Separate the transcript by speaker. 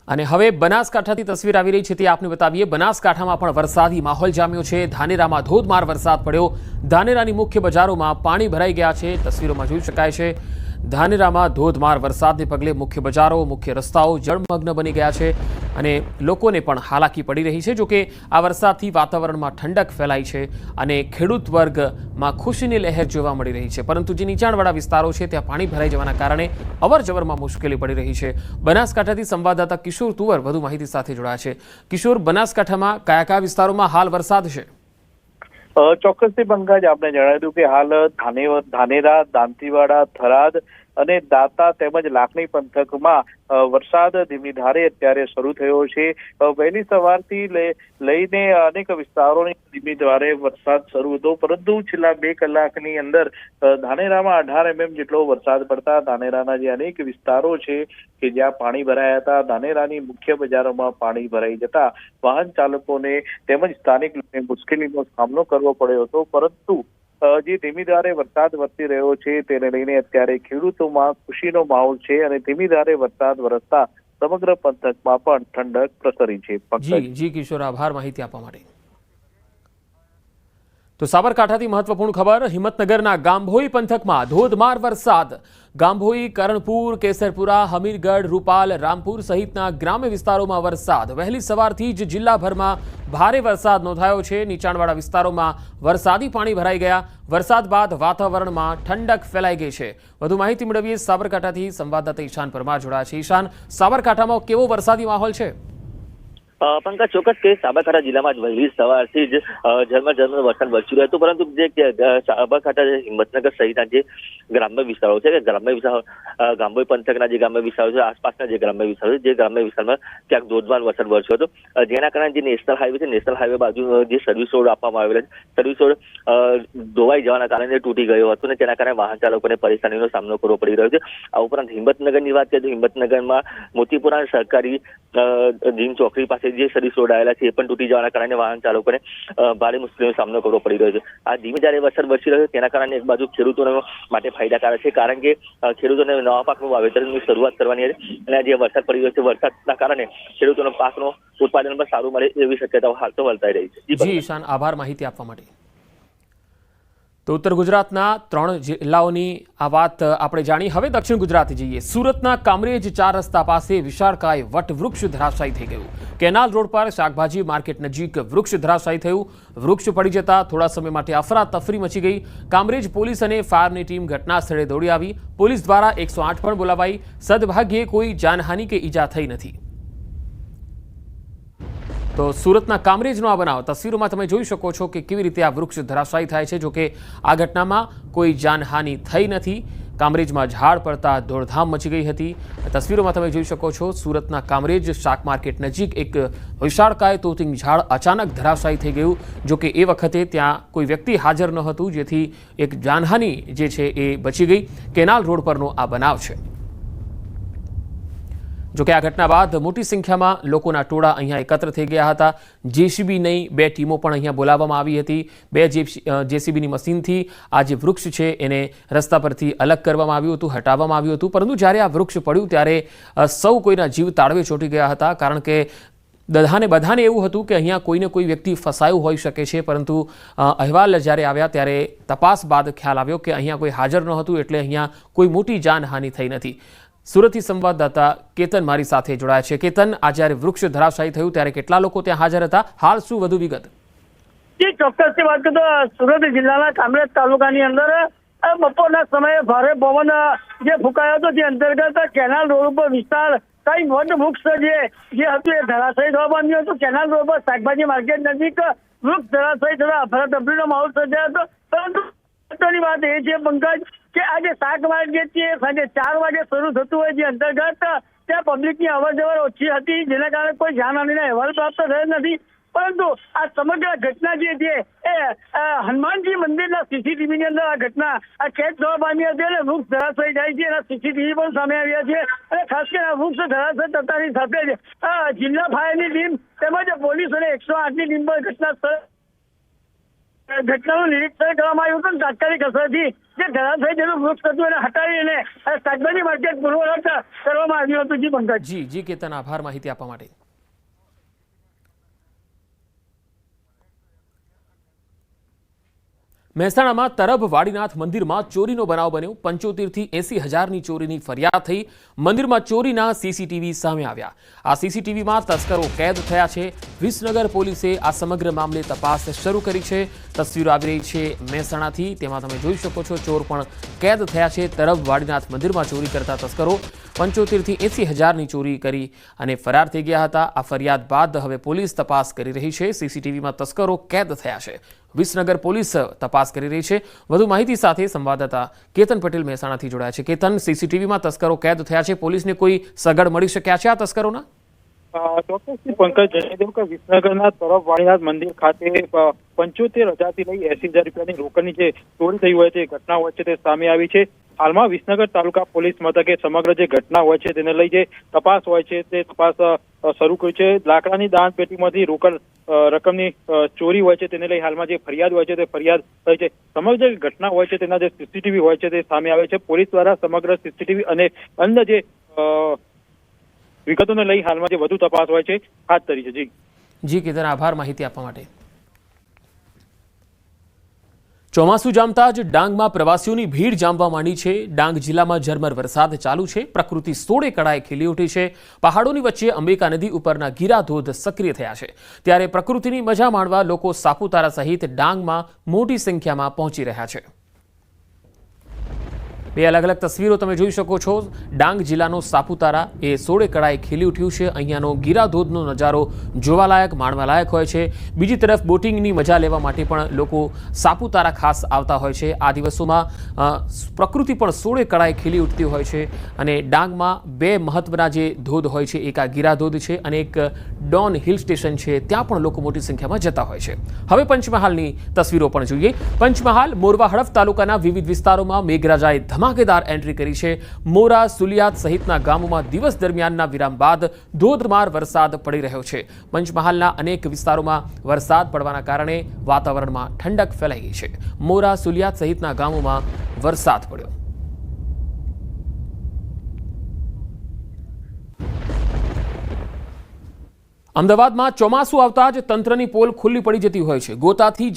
Speaker 1: અને હવે બનાસકાંઠાથી તસવીર આવી રહી છે તે આપને બતાવીએ। બનાસકાંઠામાં પણ વરસાદી માહોલ જામ્યો છે। ધાનેરામાં ધોધમાર વરસાદ પડ્યો। ધાનેરાની મુખ્ય બજારોમાં પાણી ભરાઈ ગયા છે। તસવીરોમાં જોઈ શકાય છે ધાનેરામાં ધોધમાર વરસાદને પગલે મુખ્ય બજારો મુખ્ય રસ્તાઓ જળમગ્ન બની ગયા છે અને લોકોને પણ હાલાકી પડી રહી છે। જોકે આ વરસાદથી વાતાવરણમાં ઠંડક ફેલાઈ છે અને ખેડૂત વર્ગમાં ખુશીની લહેર જોવા મળી રહી છે, પરંતુ જે નીચાણવાળા વિસ્તારો છે ત્યાં પાણી ભરાઈ જવાના કારણે અવરજવરમાં મુશ્કેલી પડી રહી છે। બનાસકાંઠાથી સંવાદદાતા કિશોર તુવર વધુ માહિતી સાથે જોડાયા છે। કિશોર, બનાસકાંઠામાં કયા કયા વિસ્તારોમાં હાલ વરસાદ છે?
Speaker 2: ચોક્કસથી પંકજ, આપણે જણાવ્યું કે હાલ ધાનેરા, દાંતીવાડા, થરાદ અને દાતા તેમજ લાખણી પંથકમાં વરસાદ ધીમી ધારે અત્યારે શરૂ થયો છે। વહેલી સવારથી લઈને અનેક વિસ્તારોની ધીમી ધારે વરસાદ શરૂ હતો, પરંતુ છેલ્લા 2 કલાકની અંદર ધાનેરામાં 18 mm જેટલો વરસાદ પડતા ધાનેરાના જે અનેક વિસ્તારો છે કે જ્યાં પાણી ભરાયા હતા, ધાનેરાની મુખ્ય બજારોમાં પાણી ભરાઈ જતા વાહન ચાલકોને તેમજ સ્થાનિક લોકોને મુશ્કેલીનો સામનો કરવો પડ્યો હતો। પરંતુ જે ધીમી ધારે વરસાદ વરસી રહ્યો છે તેને લઈને અત્યારે ખેડૂતોમાં ખુશીનો માહોલ છે અને ધીમી ધારે વરસાદ વરસતા સમગ્ર પંથકમાં પણ ઠંડક પ્રસરી છે।
Speaker 1: જી કિશોર, આભાર માહિતી આપવા માટે। તો સાબરકાંઠાથી મહત્વપૂર્ણ ખબર, હિંમતનગરના ગાંભોઈ પંથકમાં ધોધમાર વરસાદ। ગાંભોઈ, કરણપુર, કેસરપુરા, હમીરગઢ, રૂપાલ, રામપુર સહિતના ગ્રામ્ય વિસ્તારોમાં વરસાદ। વહેલી સવારથી જ જિલ્લાભરમાં ભારે વરસાદ નોંધાયો છે। નીચાણવાળા વિસ્તારોમાં વરસાદી પાણી ભરાઈ ગયા। વરસાદ બાદ વાતાવરણમાં ઠંડક ફેલાઈ ગઈ છે। વધુ માહિતી મેળવીએ સાબરકાંઠાથી સંવાદદાતા ઈશાન પરમાર જોડાયા છે। ઈશાન, સાબરકાંઠામાં કેવો વરસાદી માહોલ છે?
Speaker 3: પંકજ, ચોક્કસ કે સાબરકાંઠા જિલ્લામાં જ વહેલી સવારથી જ ઝરમર વરસાદ વરસી રહ્યો હતો, પરંતુ જે સાબરકાંઠા હિંમતનગર સહિતના જે ગ્રામ્ય વિસ્તારો છે, ગ્રામ્ય વિસ્તારો ગાંભોઈ પંથકના જે ગ્રામ્ય વિસ્તારો છે, આસપાસના જે ગ્રામ્ય વિસ્તારો છે, જે ગ્રામ્ય વિસ્તારમાં ક્યાંક ધોધમાર વરસાદ વરસ્યો હતો, જેના કારણે જે નેશનલ હાઈવે છે, નેશનલ હાઈવે બાજુ જે સર્વિસ રોડ આપવામાં આવેલા છે, સર્વિસ રોડ ધોવાઈ જવાના કારણે તૂટી ગયો હતો અને તેના કારણે વાહન ચાલકોને પરેશાનીનો સામનો કરવો પડી રહ્યો છે। આ ઉપરાંત હિંમતનગરની વાત કરીએ તો હિંમતનગરમાં મોતીપુરા સરકારી જીમ ચોકડી પાસે જે સર્વિસ રોડ આવેલા છે એ પણ તૂટી જવાના કારણે વાહન ચાલકોને ભારે મુશ્કેલીનો સામનો કરવો પડી રહ્યો છે। આ ધીમી ધારે વરસાદ વરસી રહ્યો છે તેના કારણે એક બાજુ ખેડૂતો માટે ફાયદાકારક છે, કારણ કે ખેડૂતોને નવા પાકનું વાવેતરની શરૂઆત કરવાની હતી અને જે વરસાદ પડી રહ્યો છે, વરસાદના કારણે ખેડૂતોનો પાકનું ઉત્પાદન પણ સારું મળે એવી શક્યતાઓ હાલ તો વર્તાઈ રહી છે।
Speaker 1: જી ઈશાન, આભાર માહિતી આપવા માટે। તો ઉત્તર ગુજરાતના 3 જિલ્લાઓની આ વાત આપણે જાણી। હવે દક્ષિણ ગુજરાત જઈએ। સુરતના કામરેજ 4 રસ્તા પાસે વિશાળકાય વટવૃક્ષ ધરાશાયી થઈ ગયું। કેનાલ રોડ પર શાકભાજી માર્કેટ નજીક વૃક્ષ ધરાશાયી થયું। વૃક્ષ પડી જતા થોડા સમય માટે અફરાતફરી મચી ગઈ। કામરેજ પોલીસ અને ફાયરની ટીમ ઘટના સ્થળે દોડી આવી। પોલીસ દ્વારા 108 પણ બોલાવાઈ। સદભાગ્યે કોઈ જાનહાનિ કે ઈજા થઈ નથી। તો સુરતના કામરેજનો આ બનાવ તસવીરોમાં તમે જોઈ શકો છો કે કેવી રીતે આ વૃક્ષ ધરાશાયી થાય છે। જોકે આ ઘટનામાં કોઈ જાનહાનિ થઈ નથી। કામરેજમાં ઝાડ પડતા દોડધામ મચી ગઈ હતી। તસવીરોમાં તમે જોઈ શકો છો સુરતના કામરેજ શાક માર્કેટ નજીક એક વિશાળકાય તોતિંગ ઝાડ અચાનક ધરાશાયી થઈ ગયું। જોકે એ વખતે ત્યાં કોઈ વ્યક્તિ હાજર ન હતું, જેથી એક જાનહાનિ જે છે એ બચી ગઈ। કેનાલ રોડ પરનો આ બનાવ છે। જોકે આ ઘટના બાદ મોટી સંખ્યામાં લોકોના ટોળા અહીંયા એકત્ર થઈ ગયા હતા। જેસીબી નહીં, 2 ટીમો પણ અહીંયા બોલાવવામાં આવી હતી। 2 જેસીબીની મશીનથી આ જે વૃક્ષ છે એને રસ્તા પરથી અલગ કરવામાં આવ્યું હતું, હટાવવામાં આવ્યું હતું। પરંતુ જ્યારે આ વૃક્ષ પડ્યું ત્યારે સૌ કોઈના જીવ તાળવે ચોંટી ગયા હતા, કારણ કે બધાને એવું હતું કે અહીંયા કોઈને કોઈ વ્યક્તિ ફસાયું હોઈ શકે છે। પરંતુ અહેવાલ જ્યારે આવ્યા ત્યારે તપાસ બાદ ખ્યાલ આવ્યો કે અહીંયા કોઈ હાજર ન હતું, એટલે અહીંયા કોઈ મોટી જાનહાનિ થઈ નથી। સુરતથી સંવાદદાતા કેતન મારી સાથે જોડાયા છે। કેતન, આ જ્યારે વૃક્ષ ધરાશાયી થયું ત્યારે કેટલા લોકો ત્યાં હાજર હતા? હાલ શું વધુ વિગત?
Speaker 4: જી, ચોક્કસથી વાત કરીએ તો સુરત જિલ્લાના કામરેજ તાલુકાની અંદર બપોરના સમયે ભારે પવન જે ફૂંકાયો હતો, જે અંતર્ગત કેનાલ રોડ ઉપર વિસ્તાર કઈ વડ વૃક્ષ જે હતું એ ધરાશાયી થવા પામ્યું હતું। કેનાલ રોડ પર શાકભાજી માર્કેટ નજીક વૃક્ષ ધરાશાયી થતા અફરાતફરીનો માહોલ સર્જાયો હતો। પરંતુ મહત્વની વાત એ છે પંકજ કે આ જે શાક માર્કેટ છે સાંજે 4 વાગે શરૂ થતું હોય, જે અંતર્ગત ત્યાં પબ્લિકની અવરજવર ઓછી હતી, જેના કારણે કોઈ જાનહાનિના અહેવાલ પ્રાપ્ત થયેલ નથી। પરંતુ આ સમગ્ર ઘટના જે છે એ હનુમાનજી મંદિરના સીસીટીવી ની અંદર આ ઘટના કેદ થવા પામી હતી અને વૃક્ષ ધરાશાયી થાય છે એના સીસીટીવી પણ સામે આવ્યા છે। અને ખાસ કરીને વૃક્ષ ધરાશાયી થતાની સાથે જ જિલ્લા ફાયરની ટીમ તેમજ પોલીસ અને 108ની ટીમ પણ ઘટના સ્થળે ઘટનાનું નિરીક્ષણ કરવામાં આવ્યું હતું. તાત્કાલિક અસરથી જે ધરાશયી જેનું વૃક્ષ હતું એને હટાવી અને શાકભાજી માર્કેટ પૂર્વવત કરવામાં આવ્યું હતું. જી પંકજ.
Speaker 1: જી કેતન, આભાર માહિતી આપવા માટે. મહેસાણામાં તરભ વાડીનાથ મંદિરમાં ચોરીનો બનાવ બન્યો. 75 થી 80 હજારની ચોરીની ફરિયાદ થઈ. મંદિરમાં ચોરીના સીસીટીવી સામે આવ્યા. આ સીસીટીવીમાં તસ્કરો કેદ થયા છે. વિસનગર પોલીસે આ સમગ્ર મામલે તપાસ શરૂ કરી છે. તસવીરો આવી રહી છે મહેસાણાથી, તેમાં તમે જોઈ શકો છો ચોર પણ કેદ થયા છે. તરભ વાડીનાથ મંદિરમાં ચોરી કરતા તસ્કરો 75 થી 80 હજારની ચોરી કરી અને ફરાર થઈ ગયા હતા. આ ફરિયાદ બાદ હવે પોલીસ તપાસ કરી રહી છે. સીસીટીવીમાં તસ્કરો કેદ થયા છે. વિસનગર પોલીસ તપાસ કરી રહી છે. વધુ માહિતી સાથે સંવાદદાતા કેતન પટેલ મહેસાણાથી જોડાયા છે. કેતન, સીસીટીવીમાં તસ્કરો કેદ થયા છે, પોલીસને કોઈ સગડ મળી શક્યા છે આ તસ્કરોના?
Speaker 2: ચોક્કસથી પંકજ જણાવી દઉં કે વિસનગરના તરફ વાણીનાથ મંદિર ખાતે 75,000 થી લઈ 80,000 રૂપિયાની રોકડની જે ચોરી થઈ હોય તે ઘટના હોય છે તે સામે આવી છે. હાલમાં વિસનગર તાલુકા પોલીસ મથકે સમગ્ર જે ઘટના હોય છે તેને લઈ જે તપાસ હોય છે તે તપાસ શરૂ કરી છે. લાકડાની દાન પેટીમાંથી રોકડ રકમની ચોરી હોય છે તેને લઈ હાલમાં જે ફરિયાદ હોય છે તે ફરિયાદ થઈ છે. સમગ્ર જે ઘટના હોય છે તેના જે સીસીટીવી હોય છે તે સામે આવે છે. પોલીસ દ્વારા સમગ્ર સીસીટીવી અને અન્ય જે વિગતોને લઈ હાલમાં જે વધુ તપાસ હોય છે હાથ ધરી છે.
Speaker 1: જી કેતન, આભાર માહિતી આપવા માટે. ચોમાસું જામતા જ ડાંગમાં પ્રવાસીઓની ભીડ જામવા માંડી છે. ડાંગ જિલ્લામાં ઝરમર વરસાદ ચાલુ છે. પ્રકૃતિ સોળે કળાએ ખીલી ઉઠી છે. પહાડોની વચ્ચે અંબિકા નદી ઉપરના ગીરાધોધ સક્રિય થયા છે. ત્યારે પ્રકૃતિની મજા માણવા લોકો સાપુતારા સહિત ડાંગમાં મોટી સંખ્યામાં પહોંચી રહ્યા છે. બે અલગ અલગ તસવીરો તમે જોઈ શકો છો. ડાંગ જિલ્લાનો સાપુતારા એ સોળે કળાએ ખીલી ઉઠ્યું છે. અહીંયાનો ગીરાધોધનો નજારો જોવાલાયક, માણવાલાયક હોય છે. બીજી તરફ બોટિંગની મજા લેવા માટે પણ લોકો સાપુતારા ખાસ આવતા હોય છે. આ દિવસોમાં પ્રકૃતિ પણ સોળે કળાએ ખીલી ઉઠતી હોય છે. અને ડાંગમાં બે મહત્વના જે ધોધ હોય છે, એક આ ગીરાધોધ છે અને એક ડોન હિલ સ્ટેશન છે. ત્યાં પણ લોકો મોટી સંખ્યામાં જતા હોય છે. હવે પંચમહાલની તસવીરો પણ જોઈએ. પંચમહાલ મોરવા હડફ તાલુકાના વિવિધ વિસ્તારોમાં મેઘરાજાએ ધમાકેદાર એન્ટ્રી કરી છે. મોરા, સુલિયાત સહિતના ગામોમાં દિવસ દરમિયાનના વિરામ બાદ ધોધમાર વરસાદ પડી રહ્યો છે. પંચમહાલના અનેક વિસ્તારોમાં વરસાદ પડવાના કારણે વાતાવરણમાં ઠંડક ફેલાઈ ગઈ છે. મોરા, સુલિયાત સહિતના ગામોમાં વરસાદ પડ્યો. અમદાવાદમાં ચોમાસું આવતા જ તંત્રની પોલ ખુલ્લી પડી જતી હોય છે. ગોતાથી